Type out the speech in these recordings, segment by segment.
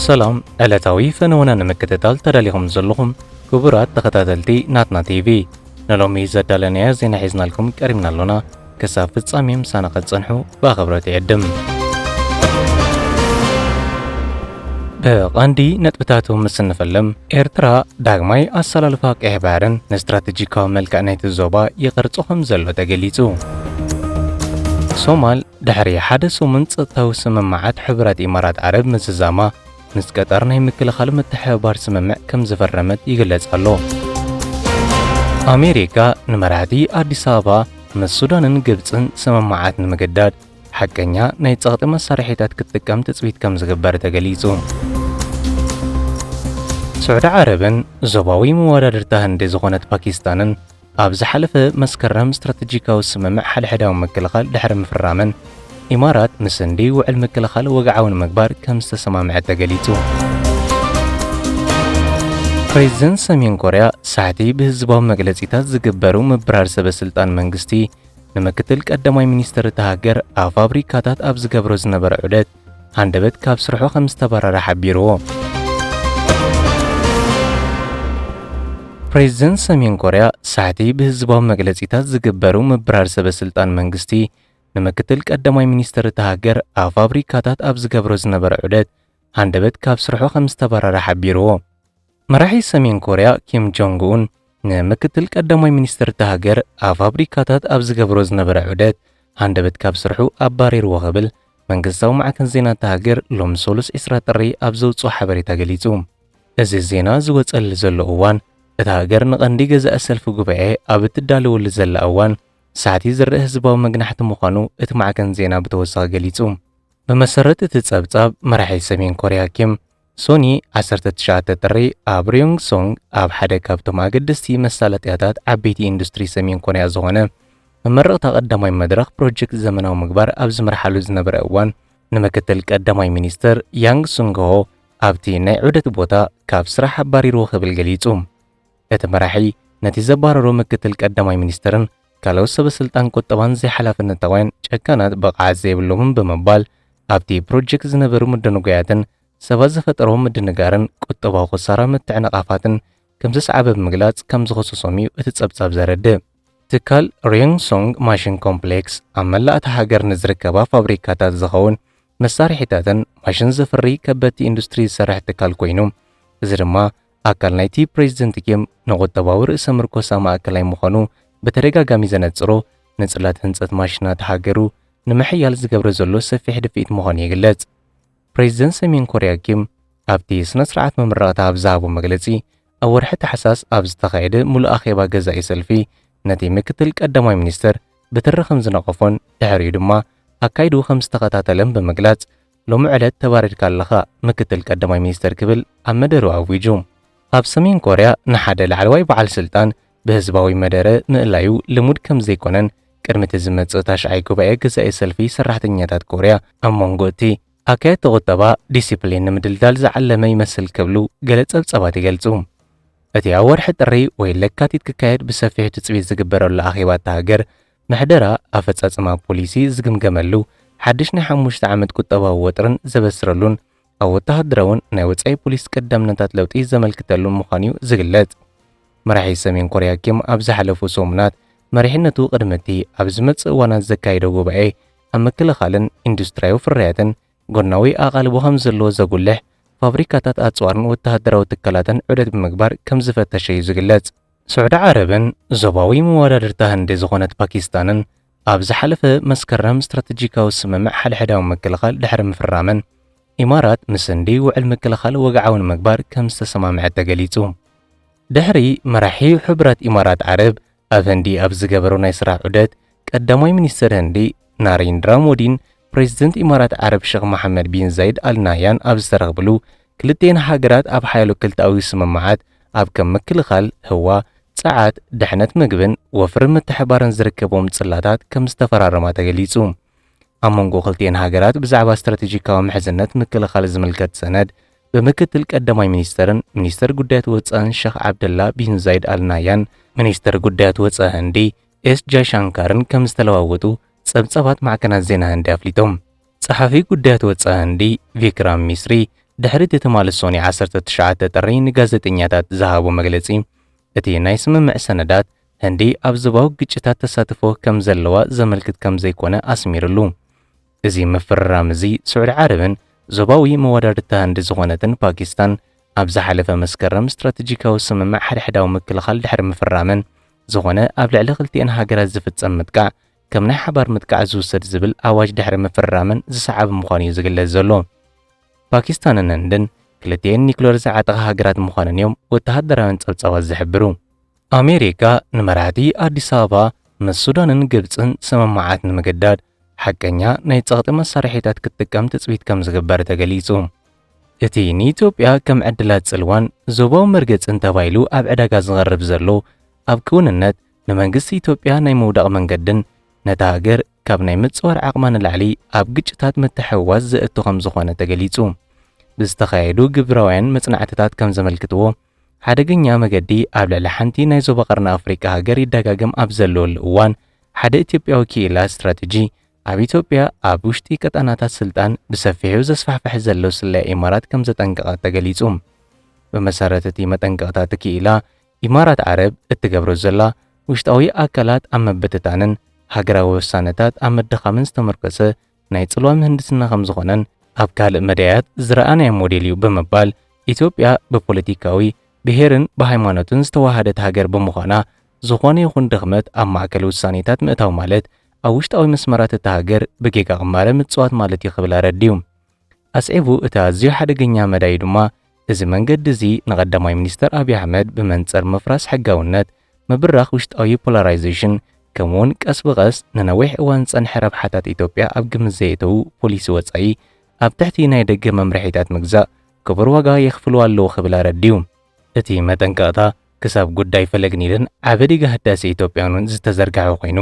ሰላም ዕለታዊ ፈነወና ንምክትታል ተዳሊኹም ዘለኹም ክቡራት ተኸታተልቲ ናትና ቲቪ ንሎሚ ዘዳለናዮ ዜና ሒዝናልኩም ቀሪብና ኣሎና ክሳብ ፍጻሜ ምሳና ኸጽንሑ ብኣኽብሮት ይዕድም። ብቐንዲ ነጥብታቱ ምስ ንፈልም ኤርትራ ዳግማይ ኣሰላልፋ ቀይሕ ባሕርን ንስትራቴጂካዊ መልክዕ ናይቲ ዞባ ይቕርጾ ከም ዘሎ ተገሊጹ። ሶማል ድሕሪ ሓደ ሰሙን ጸጥታዊ ስምምዓት ሕብረት ኢማራት ዓረብ ምዝዛማ ምስ ቀጠር ናይ ምክልኻል ምትሕብባር ስምምዕ ከም ዝፈረመት ይግለጽ ኣሎ። ኣሜሪካ ንመራሕቲ ኣዲስ ኣበባ ምስ ሱዳንን ግብፅን ስምምዓት ንምግዳድ ሓቀኛ ናይ ጸቕጢ መሳርሒታት ክትጥቀም ትጽቢት ከም ዝግበር ተገሊጹ። ስዑድ ዓረብን ዞባዊ መወዳድርታ ህንዲ ዝኾነት ፓኪስታንን ኣብ ዝሓለፈ መስከረም ስትራቴጂካዊ ስምምዕ ሓድሕዳዊ ምክልኻል ድሕሪ ምፍራመን ኢማራት ምስ ህንዲ ውዕል ምክልኻል ወግዓውን ምግባር ከም ዝተሰማምዐ ተገሊጹ። ፕሬዚደንት ሰሜን ኮርያ ሳዕቲ ብህዝባዊ መግለጺታት ዝግበሩ ምብራር ሰበስልጣን መንግስቲ ንምክትል ቀዳማይ ሚኒስትር እታ ሃገር ኣብ ፋብሪካታት ኣብ ዝገብሮ ዝነበረ ዑደት ሃንደበት ካብ ስርሑ ከም ዝተባረረ ሓቢርዎ። ፕሬዚደንት ሰሜን ኮርያ ሳዕቲ ብህዝባዊ መግለጺታት ዝግበሩ ምብራር ሰበስልጣን መንግስቲ ንምክትል ቀዳማይ ሚኒስትር እታ ሃገር ኣብ ፋብሪካታት ኣብ ዝገብሮ ዝነበረ ዑደት ሃንደበት ካብ ስርሑ ከም ዝተባረረ ሓቢርዎ። መራሒ ሰሜን ኮርያ ኪም ጆንግ ኡን ንምክትል ቀዳማይ ሚኒስትር እታ ሃገር ኣብ ፋብሪካታት ኣብ ዝገብሮ ዝነበረ ዑደት ሃንደበት ካብ ስርሑ ኣባሪርዎ ክብል መንግስታዊ ማዕከን ዜና እታ ሃገር ሎም ሰሉስ 20 ጥሪ ኣብ ዘውፅኦ ሓበሬታ ገሊጹ። እዚ ዜና ዝወፀሉ ዘሎ እዋን እታ ሃገር ንቐንዲ ገዛእ ሰልፊ ጉባኤ ኣብ እትዳለወሉ ዘላ እዋን ሳዕቲ ዝርአ ህዝባዊ መግናሕቲ ምዃኑ እቲ ማዕከን ዜና ብተወሳኺ ገሊጹ። ብመሰረት እቲ ጸብጻብ መራሒ ሰሜን ኮርያ ኪም ሶኒ 19 ጥሪ ኣብ ሪዮንግ ሶንግ ኣብ ሓደ ካብቶም ኣገደስቲ መሳለጥያታት ዓበይቲ ኢንዱስትሪ ሰሜን ኮርያ ዝኾነ መመረቕታ ቀዳማይ መድረኽ ፕሮጀክት ዘመናዊ ምግባር ኣብ ዝመርሓሉ ዝነበረ እዋን ንምክትል ቀዳማይ ሚኒስትር ያንግ ሱንግሆ ኣብቲ ናይ ዑደት ቦታ ካብ ስራሕ ኣባሪርዎ ክብል ገሊጹ። እቲ መራሒ ነቲ ዘባረሮ ምክትል ቀዳማይ ሚኒስትርን ካልኦት ሰበስልጣን ቁጠባን ዘይሓላፍነታውያን ጨካናት ብቕዓት ዘይብሎምን ብምባል ኣብቲ ፕሮጀክት ዝነበሩ ምድንጓያትን ሰባት ዝፈጠሮ ምድንጋርን ቁጠባዊ ኽሳራ ምትዕንቓፋትን ከም ዘስዓበ ብምግላጽ ከም ዝኸሰሶም እዩ እቲ ጸብጻብ ዘረድእ። ትካል ሪዮንግ ሶንግ ማሽን ኮምፕሌክስ ኣብ መላእቲ ሃገር ንዝርከባ ፋብሪካታት ዝኸውን መሳርሒታትን ማሽን ዘፍሪ ከበድቲ ኢንዱስትሪ ዝሰርሕ ትካል ኮይኑ እዚ ድማ ኣካል ናይቲ ፕሬዚደንት ኪም ንቁጠባዊ ርእሰ ምርኮሳ ማእከላይ ምዃኑ በተደጋጋሚ ዘነጽሮ ንጽላት ህንጸት ማሽናት ሃገሩ ንምሕያል ዝገብረ ዘሎ ሰፊሕ ድፊት ምዃኑ ይግለጽ። ፕሬዚደንት ሰሜን ኮርያ ኪም ኣብቲ ስነ ስርዓት መምረቕታ ኣብ ዝሃቦ መግለጺ ኣብ ወርሒ ታሕሳስ ኣብ ዝተኻየደ ሙሉእ ኣኼባ ገዛኢ ሰልፊ ነቲ ምክትል ቀዳማይ ሚኒስትር ብትሪ ከም ዝነቐፎን ድሕሪኡ ድማ ኣካይዱ ከም ዝተኸታተለን ብምግላጽ ሎሚ ዕለት ተባሪድካ ኣለኻ ምክትል ቀዳማይ ሚኒስትር ክብል ኣብ መደሩ ኣዊጁ። ኣብ ሰሜን ኮርያ ንሓደ ላዕለዋይ በዓል ስልጣን ብህዝባዊ መደረ ምእላዩ ልሙድ ከም ዘይኮነን ቅድሚ እቲ ዝመጽእ ታሽዓይ ጉባኤ ገዛኢ ሰልፊ ሰራሕተኛታት ኮርያ ኣብ መንጎ እቲ ኣካየድ ቁጠባ ዲሲፕሊን ንምድልዳል ዝዓለመ ይመስል ክብሉ ገለ ጸብጻባት ይገልጹ። እቲ ኣብ ወርሒ ጥሪ ወይ ለካቲት ክካየድ ብሰፊሕ ትጽቢት ዝግበረሉ ኣኼባ እታ ሃገር ምሕደራ ኣፈጻጽማ ፖሊሲ ዝግምገመሉ ሓድሽ ናይ 5 ዓመት ቁጠባዊ ወጥርን ዘበስረሉን ኣብ ወተሃደራውን ናይ ወጻኢ ፖሊስ ቀዳምነታት ለውጢ ዘመልክተሉን ምዃኑ ዝግለጽ። መራሒ ሰሜን ኮርያ ኪም ኣብ ዝሓለፉ ሰሙናት መሪሕነቱ ቅድመቲ ኣብ ዝመጽእ እዋናት ዘካየደ ጉባኤ ኣብ ምክልኻልን ኢንዱስትርያዊ ፍርያትን ጎናዊ ኣቓልቦ ከም ዘለዎ ዘጉልሕ ፋብሪካታት ኣጽዋርን ወተሃደራዊ ትካላትን ዑደት ብምግባር ከም ዝፈተሸ እዩ ዝግለጽ። ስዑድ ዓረብን ዞባዊ መወዳድርታ ህንዲ ዝኾነት ፓኪስታንን ኣብ ዝሓለፈ መስከረም ስትራቴጂካዊ ስምምዕ ሓድሕዳዊ ምክልኻል ድሕሪ ምፍራመን ኢማራት ምስ ህንዲ ውዕል ምክልኻል ወግዓውን ምግባር ከም ዝተሰማምዐ ተገሊጹ። ድሕሪ መራሒ ሕብረት ኢማራት ዓረብ ኣብ ህንዲ ኣብ ዝገበሮ ናይ ስራሕ ዑደት ቀዳማይ ሚኒስትር ህንዲ ናሬንድራ ሞዲን ፕሬዚደንት ኢማራት ዓረብ ሼኽ መሐመድ ቢን ዛይድ አልናህያን ኣብ ዝተረኽብሉ ክልቴን ሃገራት ኣብ ሓያሎ ክልታዊ ስምምዓት ኣብ ከም ምክልኻል ህዋ ጸዓት ድሕነት ምግብን ወፍርን ምትሕባርን ዝርከቦም ጽላታት ከም ዝተፈራረማ ተገሊጹ። ኣብ መንጎ ክልቴን ሃገራት ብዛዕባ ስትራቴጂካዊ ምሕዝነት ምክልኻል ዝምልከት ሰነድ በምክትል ቀዳማይ ሚኒስትርን ሚኒስትር ጉዳያት ወጻኢን ሼኽ ዓብደላ ቢን ዛይድ አልናህያን ሚኒስትር ጉዳያት ወጻኢ ህንዲ ኤስ ጃይሻንካርን ከም ዝተለዋወጡ ጸብጻባት ማዕከናት ዜና ህንዲ ኣፍሊጦም። ጸሓፊ ጉዳያት ወጻኢ ህንዲ ቪክራም ሚስሪ ድሕሪ እትማል ሶኒ 19 ጥሪ ንጋዜጠኛታት ዝሃቦ መግለጺ እቲ ናይ ስምምዕ ሰነዳት ህንዲ ኣብ ዞባዊ ግጭታት ተሳትፎ ከም ዘለዋ ዘመልክት ከም ዘይኮነ ኣስሚሩሉ። እዚ ምፍርራም እዚ ስዑድ ዓረብን ዞባዊ መወዳድርታ ህንዲ ዝኾነትን ፓኪስታን ኣብ ዝሓለፈ መስከረም ስትራቴጂካዊ ስምምዕ ሓድሕዳዊ ምክልኻል ድሕሪ ምፍራመን ዝኾነ ኣብ ልዕሊ ክልቲአን ሃገራት ዝፍጸም ምጥቃዕ ከም ናይ ሓባር ምጥቃዕ ዝውሰድ ዝብል ኣዋጅ ድሕሪ ምፍራመን ዝሰዓብ ምዃኑ እዩ ዝግለጽ ዘሎ። ፓኪስታንን ህንድን ክልቲአን ኒክሌር ዝዓጠቓ ሃገራት ምዃነን እዮም ወተሃደራውን ጸብጻባት ዝሕብሩ። ኣሜሪካ ንመራሕቲ ኣዲስ ኣበባ ምስ ሱዳንን ግብፅን ስምምዓት ንምግዳድ ሓቀኛ ናይ ጸቕጢ መሳርሒታት ክትጥቀም ትጽቢት ከም ዝግበር ተገሊጹ። እቲ ንኢትዮጵያ ከም ዕድላት ጽልዋን ዞባዊ መርገጽን ተባሂሉ ኣብ ዕዳጋ ዝቐርብ ዘሎ ኣብ ክውንነት ንመንግስቲ ኢትዮጵያ ናይ ምውዳቕ መንገድን ነታ ሃገር ካብ ናይ ምጽዋር ዓቕማ ንላዕሊ ኣብ ግጭታት ምትሕውዋስ ዘእቱ ከም ዝኾነ ተገሊጹ። ብዝተኻየዱ ግብራውያን መጽናዕትታት ከም ዘመልክትዎ ሓደገኛ መገዲ ኣብ ልዕሊ ሓንቲ ናይ ዞባ ቀርኒ ኣፍሪካ ሃገር ይደጋገም ኣብ ዘለወሉ እዋን ሓደ ኢትዮጵያዊ ኪኢላ ስትራቴጂ ኣብ ኢትዮጵያ ኣብ ውሽጢ ቀጠናታት ስልጣን ብሰፊሑ ዘስፋሕፍሕ ዘሎ ስለ ኢማራት ከም ዘጠንቀቐ ተገሊጹ። ብመሰረት እቲ መጠንቀቕታት ኪኢላ ኢማራት ዓረብ እትገብሮ ዘላ ውሽጣዊ ኣካላት ኣብ መበተታንን ሃገራዊ ውሳነታት ኣብ መደኻምን ዝተመርኮሰ ናይ ጽልዋ ምህንድስና ከም ዝኾነን ኣብ ካልእ መዳያት ዝረኣናዮ ሞዴል እዩ ብምባል ኢትዮጵያ ብፖለቲካዊ ብሄርን ብሃይማኖትን ዝተዋሃደት ሃገር ብምዃና ዝኾነ ይኹን ድኽመት ኣብ ማእከል ውሳኔታት ምእታው ማለት ኣብ ውሽጣዊ መስመራት እታ ሃገር ብጌጋ ቅማረ ምጽዋት ማለት ይኽብል ኣረድዩ። ኣስዒቡ እቲ ኣዝዩ ሓደገኛ መዳይ ድማ እዚ መንገዲ እዚ ንቐዳማይ ሚኒስተር ኣብዪ ኣሕመድ ብመንጸር ምፍራስ ሕጋውነት ምብራኽ ውሽጣዊ ፖላራይዜሽን ከምኡውን ቀስ ብቐስ ንነዊሕ እዋን ጸንሐ ረብሓታት ኢትዮጵያ ኣብ ግምት ዘየተዉ ፖሊሲ ወጻኢ ኣብ ትሕቲ ናይ ደገ መምርሒታት ምግዛእ ክቡር ዋጋ የኽፍሉ ኣለዉ ክብል ኣረድዩ። እቲ መጠንቀቕታ ክሳብ ጉዳይ ፈለግ ኒልን ዓበዲጋ ህዳሴ ኢትዮጵያን ዝተዘርግሐ ኮይኑ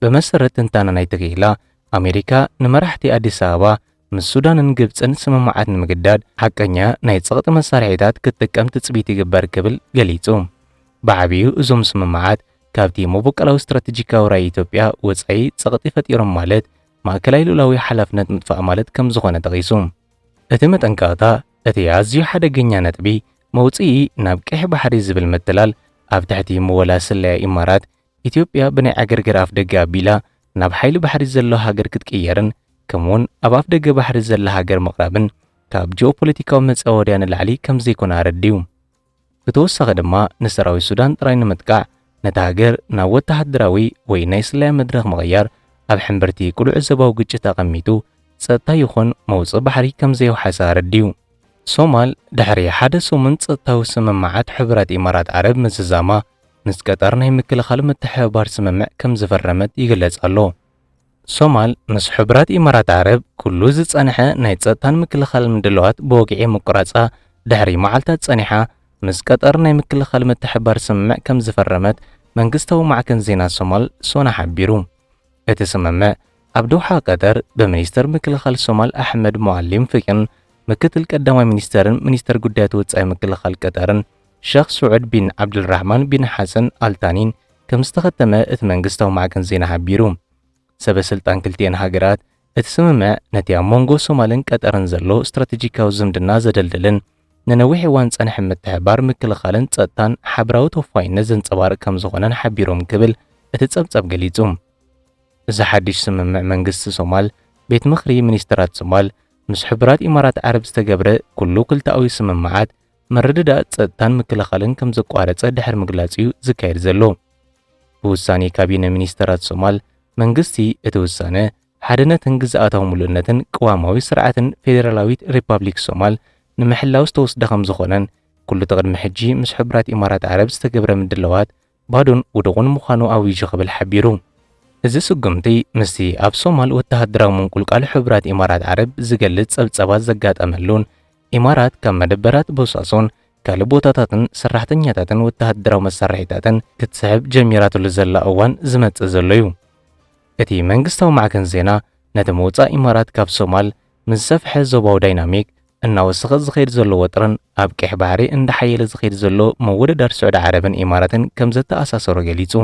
ብመሰረት ትንታነ ናይቲ ኪኢላ ኣሜሪካ ንመራሕቲ ኣዲስ ኣበባ ምስ ሱዳንን ግብፅን ስምምዓት ንምግዳድ ሓቀኛ ናይ ጸቕጢ መሳርሒታት ክትጥቀም ትጽቢት ይግበር ክብል ገሊጹ። ብዓብዩ እዞም ስምምዓት ካብቲ መቦቀላዊ ስትራቴጂካዊ ራእይ ኢትዮጵያ ወጻኢ ጸቕጢ ፈጢሮም ማለት ማእከላይ ሉላዊ ሓላፍነት ምጥፋእ ማለት ከም ዝኾነ ጠቒሱ። እቲ መጠንቀቕታ እቲ ኣዝዩ ሓደገኛ ነጥቢ መውጽኢ ናብ ቀይሕ ባሕሪ ዝብል ምትላል ኣብ ትሕቲ ምወላ ስለያ ኢማራት ኢትዮጵያ ብናይ ዕግርግር ኣፍ ደገ ኣቢላ ናብ ሓይሊ ባሕሪ ዘሎ ሃገር ክትቅየርን ከምኡውን ኣብ ኣፍ ደገ ባሕሪ ዘላ ሃገር ምቕራብን ካብ ጂኦፖለቲካዊ መጻወድያ ንላዕሊ ከም ዘይኮነ ኣረድዩ። ብተወሳኺ ድማ ንሰራዊት ሱዳን ጥራይ ንምጥቃዕ ነታ ሃገር ናብ ወተሃደራዊ ወይ ናይ ስለያ መድረኽ ምቕያር ኣብ ሕምብርቲ ቁሉዕ ዞባዊ ግጭት ኣቐሚጡ ጸጥታ ይኹን መውፅእ ባሕሪ ከም ዘይወሓሰ ኣረድዩ። ሶማል ድሕሪ ሓደ ሰሙን ጸጥታዊ ስምምዓት ሕቡራት ኢማራት ዓረብ ምዝዛማ ምስ ቀጠር ናይ ምክልኻል ምትሕብባር ስምምዕ ከም ዝፈረመት ይግለጽ ኣሎ። ሶማል ምስ ሕቡራት ኢማራት ዓረብ ኩሉ ዝጸንሐ ናይ ጸጥታን ምክልኻል ምድለዋት ብወግዒ ምቁራጻ ድሕሪ መዓልታት ጸኒሓ ምስ ቀጠር ናይ ምክልኻል ምትሕብባር ስምምዕ ከም ዝፈረመት መንግስታዊ ማዕከን ዜና ሶማል ሶና ሓቢሩ። እቲ ስምምዕ ኣብ ዶሓ ቀጠር ብሚኒስተር ምክልኻል ሶማል ኣሕመድ ሙዓሊም ፍቅን ምክትል ቀዳማይ ሚኒስተርን ሚኒስተር ጉዳያት ወጻኢ ምክልኻል ቀጠርን ሼኽ ስዑድ ቢን ዓብድልራሕማን ቢን ሓሰን ኣልታኒን ከም ዝተኸተመ እቲ መንግስታዊ ማዕከን ዜና ሓቢሩ። ሰበስልጣን ክልቲአን ሃገራት እቲ ስምምዕ ነቲ ኣብ መንጎ ሶማልን ቀጠርን ዘሎ ስትራቴጂካዊ ዝምድና ዘደልድልን ንነዊሕ እዋን ጸንሐ ምትሕብባር ምክልኻልን ጸጥታን ሓበራዊ ተወፋይነት ዘንጸባርቕ ከም ዝኾነን ሓቢሮም ክብል እቲ ጸብጻብ ገሊጹ። እዚ ሓድሽ ስምምዕ መንግስቲ ሶማል ቤት ምኽሪ ሚኒስትራት ሶማል ምስ ሕቡራት ኢማራት ዓረብ ዝተገብረ ኩሉ ክልተኣዊ ስምምዓት መረድዳእ ጸጥታን ምክልኻልን ከም ዘቋረጸ ድሕሪ ምግላጽ እዩ ዝካየድ ዘሎ። ብውሳኔ ካቢነ ሚኒስትራት ሶማል መንግስቲ እቲ ውሳነ ሓድነትን ግዝኣታዊ ምሉእነትን ቅዋማዊ ስርዓትን ፌደራላዊት ሪፐብሊክ ሶማል ንምሕላው ዝተወስደ ከም ዝኾነን ኩሉ ተቕድሚ ሕጂ ምስ ሕቡራት ኢማራት ዓረብ ዝተገብረ ምድለዋት ባዶን ውድቑን ምዃኑ ኣውይጁ ክብል ሓቢሩ። እዚ ስጉምቲ ምስቲ ኣብ ሶማል ወተሃደራዊ ምንቁልቃል ሕቡራት ኢማራት ዓረብ ዝገልጽ ጸብጸባት ዘጋጠመሉን ኢማራት ካብ መደበራት ቦሳሶን ካልእ ቦታታትን ሰራሕተኛታትን ወተሃደራዊ መሳርሒታትን ክትስሕብ ጀሚራትሉ ዘላ እዋን ዝመጽእ ዘሎ እዩ። እቲ መንግስታዊ ማዕከን ዜና ነቲ ምውፃእ ኢማራት ካብ ሶማል ምስ ሰፍሐ ዞባዊ ዳይናሚክ እናወሰኸ ዝኸይድ ዘሎ ወጥረን ኣብ ቀይሕ ባሕሪ እንዳሓየለ ዝኸይድ ዘሎ መወደዳር ስዑድ ዓረብን ኢማራትን ከም ዘተኣሳሰሩ ገሊጹ።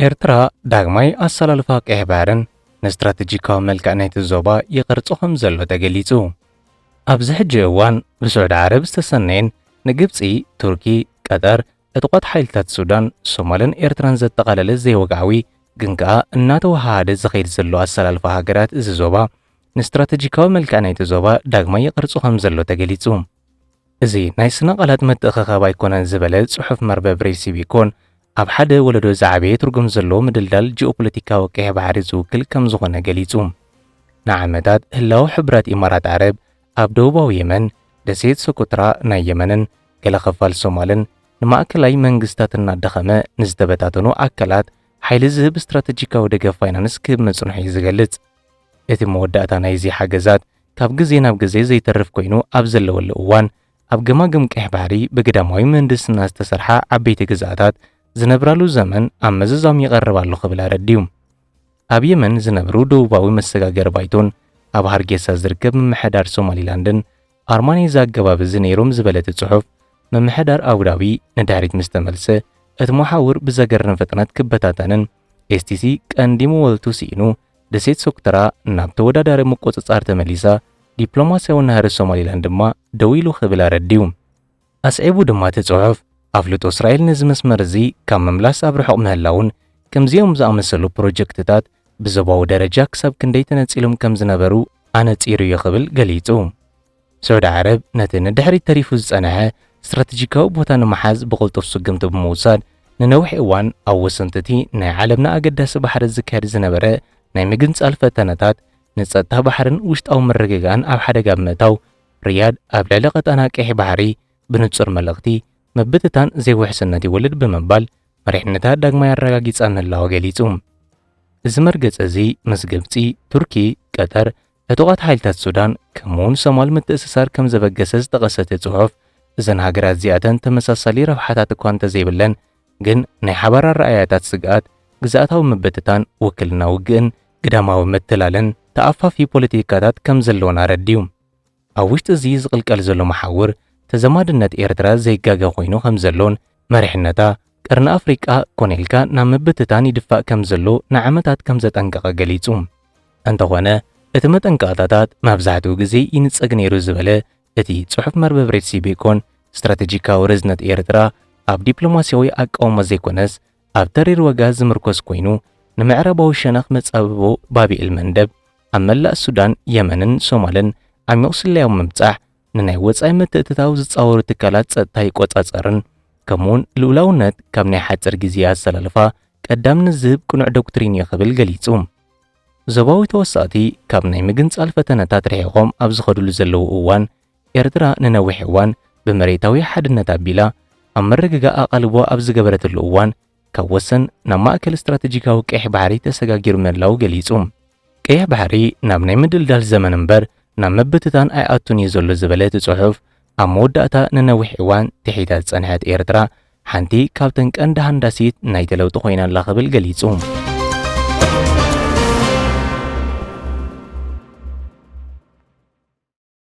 ኤርትራ ዳግማይ ኣሰላልፋ ቀይሕ ባሕርን ንስትራቴጂካዊ መልክዕ ናይቲ ዞባ ይቕርጾ ከም ዘሎ ተገሊጹ። ኣብዚ ሕጂ እዋን ብስዑድ ዓረብ ዝተሰነየን ንግብፂ፣ ቱርኪ፣ ቀጠር ዕጡቋት ሓይልታት ሱዳን፣ ሶማልን ኤርትራን ዘጠቓለለ ዘይወግዓዊ ግን ከዓ እናተወሃሃደ ዝኸይድ ዘሎ ኣሰላልፋ ሃገራት እዚ ዞባ ንስትራቴጂካዊ መልክዕ ናይቲ ዞባ ዳግማ ይቕርጹ ከም ዘሎ ተገሊጹ። እዚ ናይ ስነ ቃላት ምትእኽኻብ ኣይኮነን ዝበለ ጽሑፍ መርበብ ሬሲቢ ኮን ኣብ ሓደ ወለዶ ዝዓበየ ትርጉም ዘለዎ ምድልዳል ጂኦፖለቲካዊ ቀይሕ ባሕሪ ዝውክል ከም ዝኾነ ገሊጹ። ንዓመታት ህላዊ ሕብረት ኢማራት ዓረብ ኣብ ደቡባዊ የመን፣ ደሴት ሶኮትራ ናይ የመንን ገለ ኸፋል ሶማልን ንማእከላይ መንግስታት እናዳኸመ ንዝተበታተኑ ኣካላት ሓይሊ ዝህብ ስትራቴጂካዊ ደገፍ ፋይናንስ ክህብ መጽንሑ እዩ ዝገልጽ። እቲ መወዳእታ ናይዚ ሓገዛት ካብ ግዜ ናብ ግዜ ዘይተርፍ ኮይኑ ኣብ ዘለወሉ እዋን ኣብ ገማግም ቀይሕ ባሕሪ ብግዳማዊ ምህንድስና ዝተሰርሐ ዓበይቲ ግዛኣታት ዝነብራሉ ዘመን ኣብ መዘዛም ይቐርባሉ ክብል ኣረድዩ። ኣብ የመን ዝነብሩ ደቡባዊ መሰጋገር ባይቶን ኣብ ሃርጌሳ ዝርከብ ምምሕዳር ሶማሊላንድን ኣርማንያ ዘገባብዚ ነይሮም ዝበለት ጽሑፍ ምምሕዳር ኣቡዳቢ ንድሕሪት ምስ ተመልሰ እቲ መሓውር ብዘገርም ፍጥነት ክበታተንን ኤስቲሲ ቀንዲ መወልቱ ሲኢኑ ደሴት ሶኮትራ ናብ ተወዳዳሪ ምቁጽጻር ተመሊሳ ዲፕሎማስያዊ ናህሪ ሶማሊላንድ ድማ ደው ኢሉ ክብል ኣረድዩ። ኣስዒቡ ድማ እቲ ጽሑፍ ኣፍልጦ እስራኤል ነዚ መስመር እዚ ካብ ምምላስ ኣብ ርሑቕ ምህላውን ከምዚኦም ዝኣመሰሉ ፕሮጀክትታት ብዞባዊ ደረጃ ክሳብ ክንደይ ተነጺሎም ከም ዝነበሩ ኣነጺሩ እዩ ክብል ገሊጹ። ስዑድ ዓረብ ነቲ ንድሕሪት ተሪፉ ዝጸንሐ ስትራቴጂካዊ ቦታ ንምሓዝ ብቕልጡፍ ስግምቲ ብምውሳድ ንነዊሕ እዋን ኣብ ወሰንተቲ ናይ ዓለምና ኣገዳሲ ባሕሪ ዝካየድ ዝነበረ ናይ ምግንጻል ፈተነታት ንጸጥታ ባሕርን ውሽጣዊ ምርግጋእን ኣብ ሓደጋ ብምእታው ሪያድ ኣብ ልዕሊ ቀጠና ቀይሕ ባሕሪ ብንጹር መልእኽቲ ምብትታን ዘይውሕስነት ይወልድ ብምባል መሪሕነታ ዳግማ ያረጋጊጻ ምህላዋ ገሊጹ። እዚ መርገጽ እዚ ምስ ግብፂ፣ ቱርኪ፣ ቀጠር፣ ዕጡቓት ሓይልታት ሱዳን ከምኡውን ሶማል ምትእስሳር ከም ዘበገሰ ዝጠቐሰት ጽሑፍ እዘን ሃገራት እዚኣተን ተመሳሳሊ ረብሓታት እኳ እንተዘይብለን ግን ናይ ሓባር ኣረኣያታት ስግኣት፣ ግዛኣታዊ ምብትታን፣ ውክልና ውግእን፣ ግዳማዊ ምትላልን ተኣፋፊ ፖለቲካታት ከም ዘለዎን ኣረድዩ። ኣብ ውሽጢ እዚ ዝቕልቀል ዘሎ መሓውር ተዘማድነት ኤርትራ ዘይጋገ ኮይኑ ከም ዘሎን መሪሕነታ ቀርኒ ኣፍሪቃ ኮኔልካ ናብ ምብትታን ይድፋእ ከም ዘሎ ንዓመታት ከም ዘጠንቀቐ ገሊጹ። እንተኾነ እቲ መጠንቀቕታታት መብዛሕትኡ ግዜ ይንጸግ ነይሩ ዝበለ እቲ ጽሑፍ መርበብ ሬሲቢ ኮን ስትራቴጂካዊ ርዝነት ኤርትራ ኣብ ዲፕሎማስያዊ ኣቃውሞ ዘይኮነስ ኣብ ተሪር ወጋ ዝምርኮስ ኮይኑ ንምዕራባዊ ሸነኽ መጻብቦ ባቢኤል መንደብ ኣብ መላእ ሱዳን፣ የመንን ሶማልን ዓሚቕ ስላያዊ ምብጻሕ ንናይ ወጻኢ ምትእትታው ዝጻወሩ ትካላት ጸጥታ ይቆጻጸርን ከምኡውን ልኡላውነት ካብ ናይ ሓፂር ግዜ ኣሰላልፋ ቀዳምነት ዝህብ ቅኑዕ ዶክትሪን እዩ ክብል ገሊጹ። ዞባዊ ተወሳእቲ ካብ ናይ ምግንጻል ፈተነታት ርሒቖም ኣብ ዝኸድሉ ዘለዉ እዋን ኤርትራ ንነዊሕ እዋን ብመሬታዊ ሓድነት ኣቢላ ኣብ መረግጋእ ኣቓልቦ ኣብ ዝገበረትሉ እዋን ካብ ወሰን ናብ ማእከል ስትራቴጂካዊ ቀይሕ ባሕሪ ተሰጋጊሩ ምህላው ገሊጹ። ቀይሕ ባሕሪ ናብ ናይ ምድልዳል ዘመን እምበር ናብ ምብትታን ኣይኣቱን እዩ ዘሎ ዝበለ እቲ ጽሑፍ ኣብ መወዳእታ ንነዊሕ እዋን ትሒታ ዝጸንሐት ኤርትራ ሓንቲ ካብተን ቀንዲ ሃንዳሲት ናይቲ ለውጢ ኮይና ኣላ ክብል ገሊጹ።